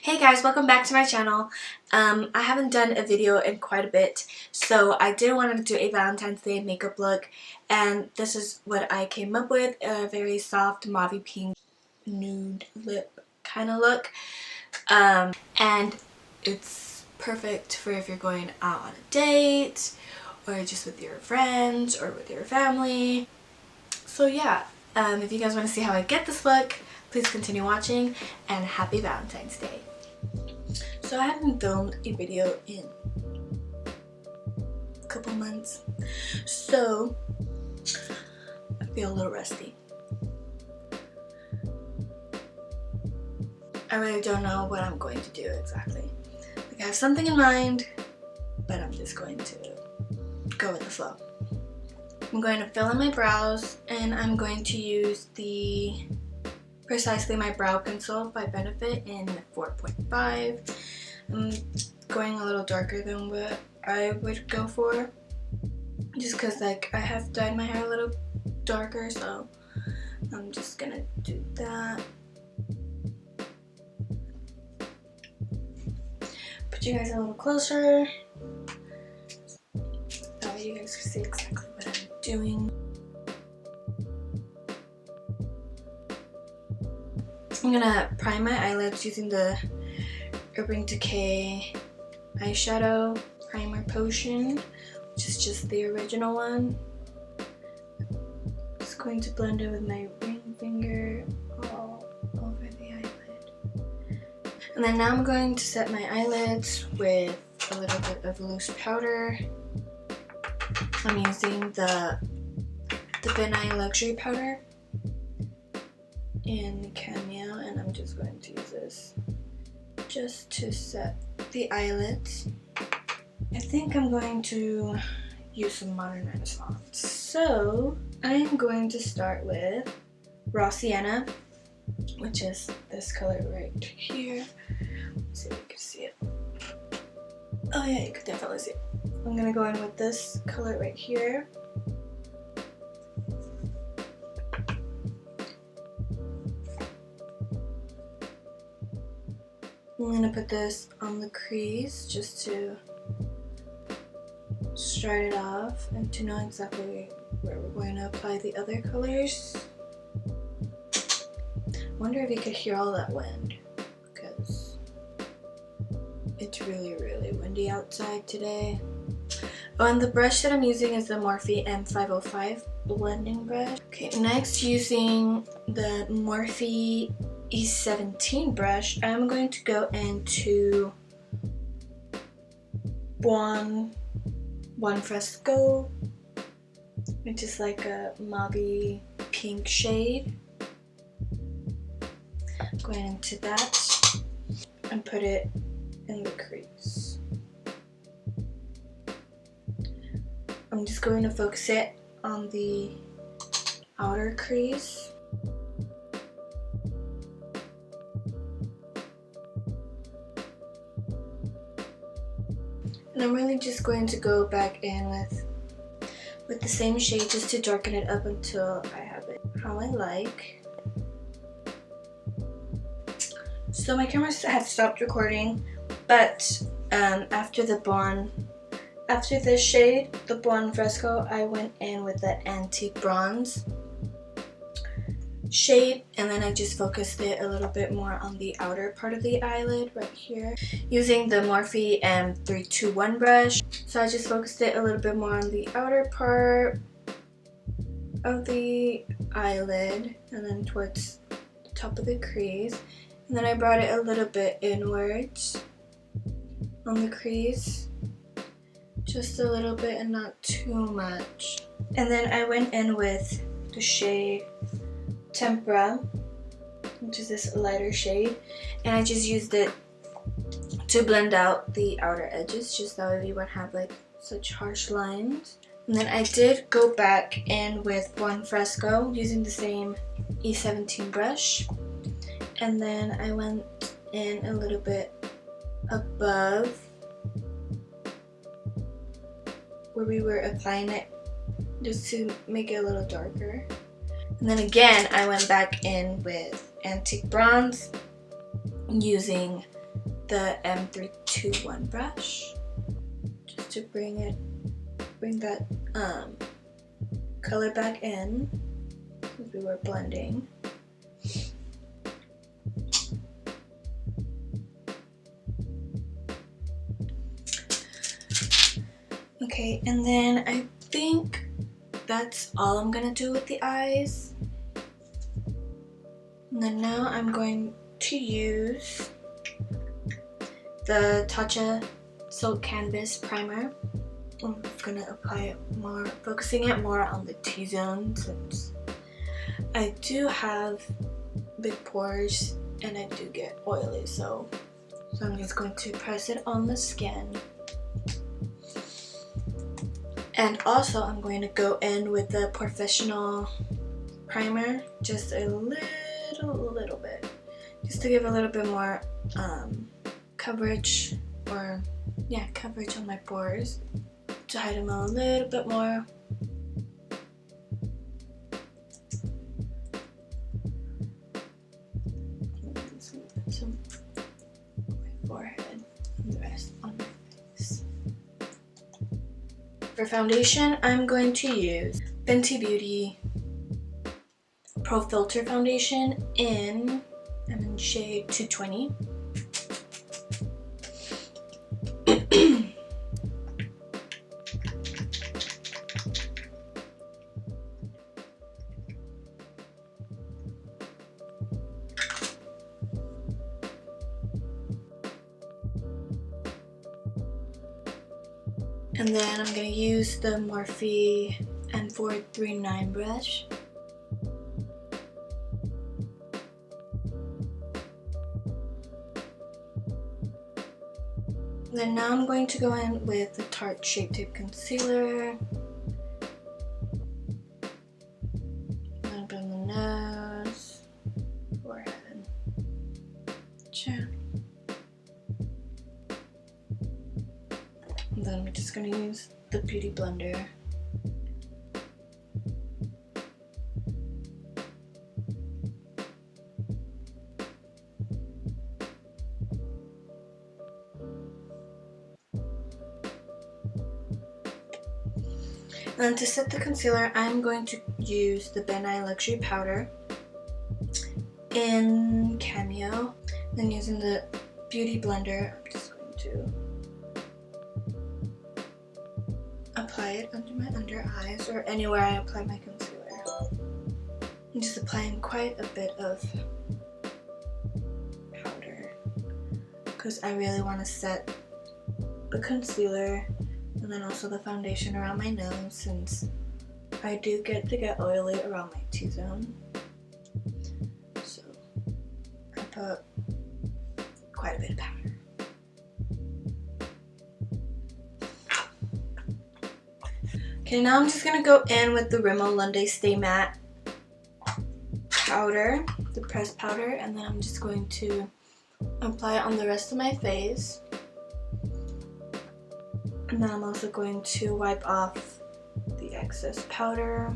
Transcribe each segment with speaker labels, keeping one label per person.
Speaker 1: Hey guys, welcome back to my channel. I haven't done a video in quite a bit, so I did want to do a Valentine's Day makeup look, and this is what I came up with, a very soft mauve pink nude lip kind of look, and it's perfect for if you're going out on a date or just with your friends or with your family. So yeah, if you guys want to see how I get this look, please continue watching, and happy Valentine's Day. So I haven't filmed a video in a couple months, so I feel a little rusty. I really don't know what I'm going to do exactly. Like, I have something in mind, but I'm just going to go with the flow. I'm going to fill in my brows, and I'm going to use the Precisely My Brow Pencil by Benefit in 4.5. I'm going a little darker than what I would go for, just because like I have dyed my hair a little darker, so I'm just gonna do that. Put you guys a little closer so you guys can see exactly what I'm doing. I'm gonna prime my eyelids using the Urban Decay Eyeshadow Primer Potion, which is just the original one. Just going to blend it with my ring finger all over the eyelid. And then now I'm going to set my eyelids with a little bit of loose powder. I'm using the Fenty Luxury Powder in Cameo, and I'm just going to use this just to set the eyelids. I think I'm going to use some Modern Renaissance. So I'm going to start with Raw Sienna, which is this color right here. Let's see if you can see it. Oh yeah, you could definitely see it. I'm gonna go in with this color right here. I'm going to put this on the crease just to start it off and to know exactly where we're going to apply the other colors. I wonder if you could hear all that wind, because it's really windy outside today. Oh, and the brush that I'm using is the Morphe M505 blending brush. Okay, next, using the Morphe E17 brush, I'm going to go into Buon Fresco, which is like a mauve pink shade. Going into that and put it in the crease. I'm just going to focus it on the outer crease. And I'm really just going to go back in with the same shade just to darken it up until I have it how I like. So my camera had stopped recording, but after this shade, the Buon Fresco, I went in with the Antique Bronze shade, and then I just focused it a little bit more on the outer part of the eyelid right here using the Morphe M321 brush. So I just focused it a little bit more on the outer part of the eyelid and then towards the top of the crease, and then I brought it a little bit inwards on the crease, just a little bit and not too much. And then I went in with the shade Tempera, which is this lighter shade, and I just used it to blend out the outer edges, just that way we won't have like such harsh lines. And then I did go back in with Buon Fresco using the same E17 brush, and then I went in a little bit above where we were applying it, just to make it a little darker. And then again, I went back in with Antique Bronze using the M321 brush just to bring that color back in as we were blending. Okay, and then I think that's all I'm gonna do with the eyes. And then now I'm going to use the Tatcha Silk Canvas Primer. I'm gonna apply it more, focusing it more on the T-zone since I do have big pores and I do get oily, so I'm just going to press it on the skin. And also I'm going to go in with the Professional primer, just a little bit, just to give a little bit more coverage, or yeah, coverage on my pores, to hide them a little bit more. Some on my forehead and the rest on my face. For foundation, I'm going to use Fenty Beauty Pro Filt'r foundation I'm in shade 220. And then I'm going to use the Morphe M439 brush. Then now I'm going to go in with the Tarte Shape Tape Concealer. A little bit on the nose, forehead, chin. And then I'm just going to use the Beauty Blender. And to set the concealer, I'm going to use the Ben Nye Luxury Powder in Cameo. Then using the Beauty Blender, I'm just going to apply it under my under eyes or anywhere I apply my concealer. I'm just applying quite a bit of powder because I really want to set the concealer and then also the foundation around my nose, since I do get to get oily around my T-zone. So I put quite a bit of powder. Okay, now I'm just going to go in with the Rimmel London Stay Matte powder, the pressed powder, and then I'm just going to apply it on the rest of my face. And then I'm also going to wipe off the excess powder,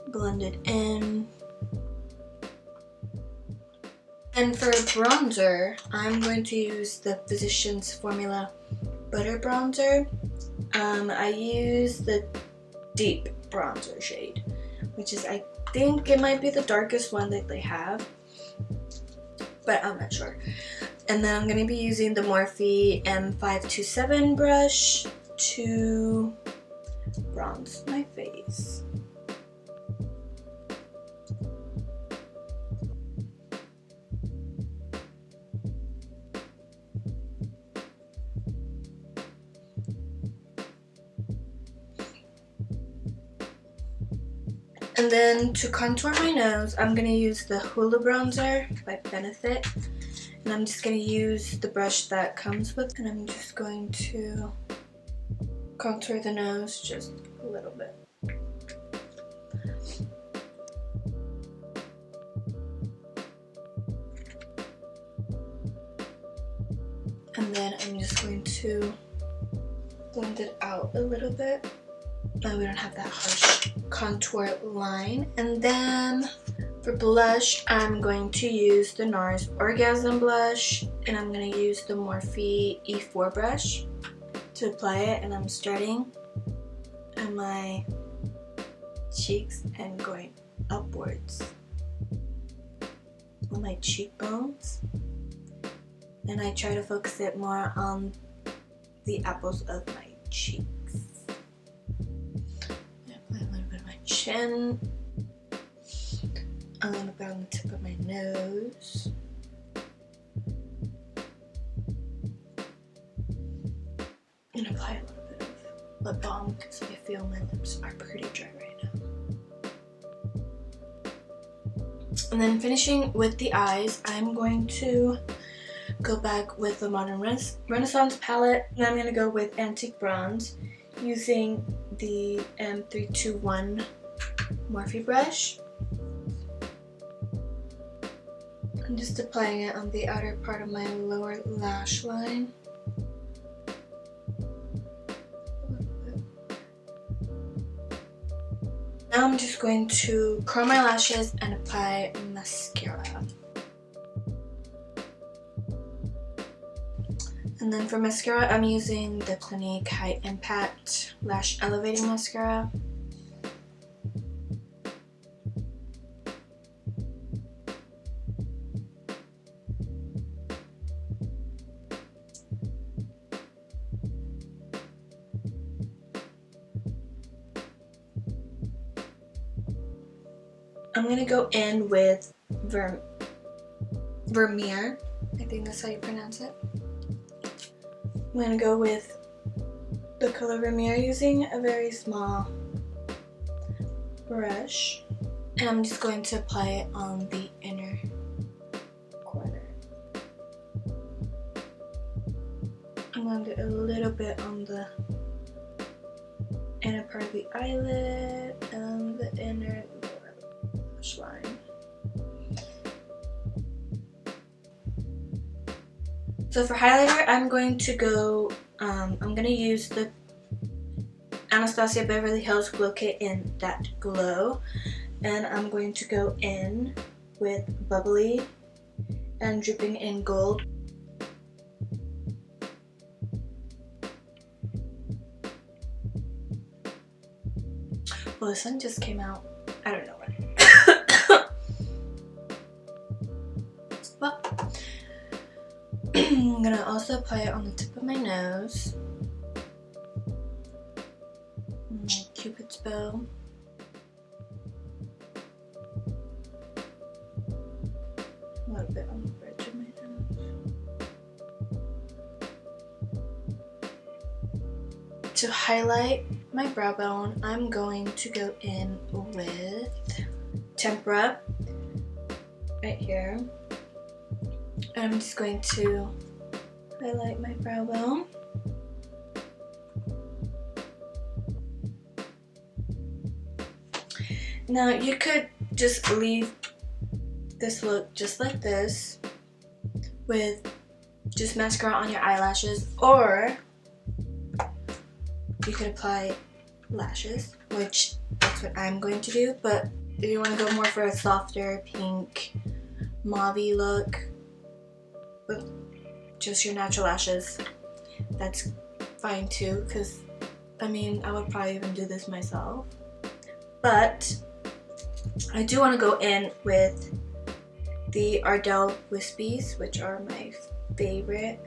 Speaker 1: blend it in. And for bronzer, I'm going to use the Physicians Formula Butter Bronzer. I use the Deep Bronzer shade, which is, I think it might be the darkest one that they have, but I'm not sure. And then I'm going to be using the Morphe M527 brush to bronze my face. And then to contour my nose, I'm going to use the Hula Bronzer by Benefit. And I'm just going to use the brush that comes with, and I'm just going to contour the nose just a little bit. And then I'm just going to blend it out a little bit. Now we don't have that harsh contour line. And then For blush, I'm going to use the NARS Orgasm blush, and I'm going to use the Morphe E4 brush to apply it, and I'm starting on my cheeks and going upwards on my cheekbones, and I try to focus it more on the apples of my cheeks. I apply a little bit of my chin, a little bit on the tip of my nose, and apply a little bit of lip balm because I feel my lips are pretty dry right now. And then finishing with the eyes, I'm going to go back with the Modern Renaissance palette, and I'm going to go with Antique Bronze using the M321 Morphe brush. I'm just applying it on the outer part of my lower lash line. Now I'm just going to curl my lashes and apply mascara. And then for mascara, I'm using the Clinique High Impact Lash Elevating Mascara. I'm gonna go in with Vermeer. I think that's how you pronounce it. I'm gonna go with the color Vermeer using a very small brush, and I'm just going to apply it on the inner corner. I'm going to do a little bit on the inner part of the eyelid and the inner lower lash line. So for highlighter, I'm going to go, I'm going to use the Anastasia Beverly Hills Glow Kit in That Glow. And I'm going to go in with Bubbly and Dripping in Gold. Well, the sun just came out. I don't know when. Well, I'm gonna also apply it on the tip of my nose, my Cupid's bow, a little bit on the bridge of my nose. To highlight my brow bone, I'm going to go in with Tempera right here. I'm just going to highlight my brow bone. Now you could just leave this look just like this with just mascara on your eyelashes, or you could apply lashes, which that's what I'm going to do. But if you want to go more for a softer pink mauve-y look with just your natural lashes, that's fine too, because I mean, I would probably even do this myself. But I do want to go in with the Ardell Wispies, which are my favorite.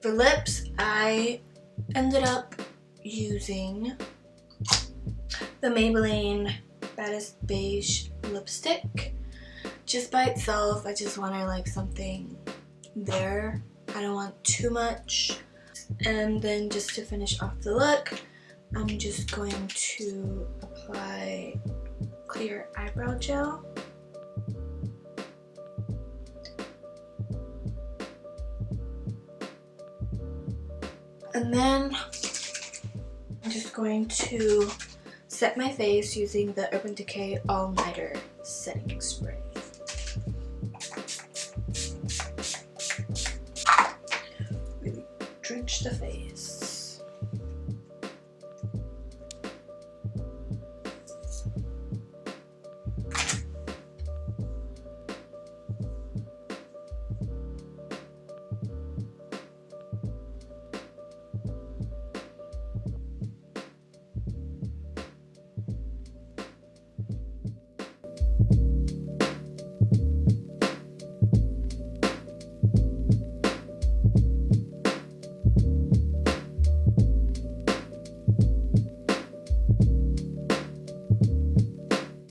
Speaker 1: For lips, I ended up using the Maybelline Baddest Beige lipstick. Just by itself, I just wanted like something there. I don't want too much. And then just to finish off the look, I'm just going to apply clear eyebrow gel. And then just going to set my face using the Urban Decay All Nighter Setting Spray.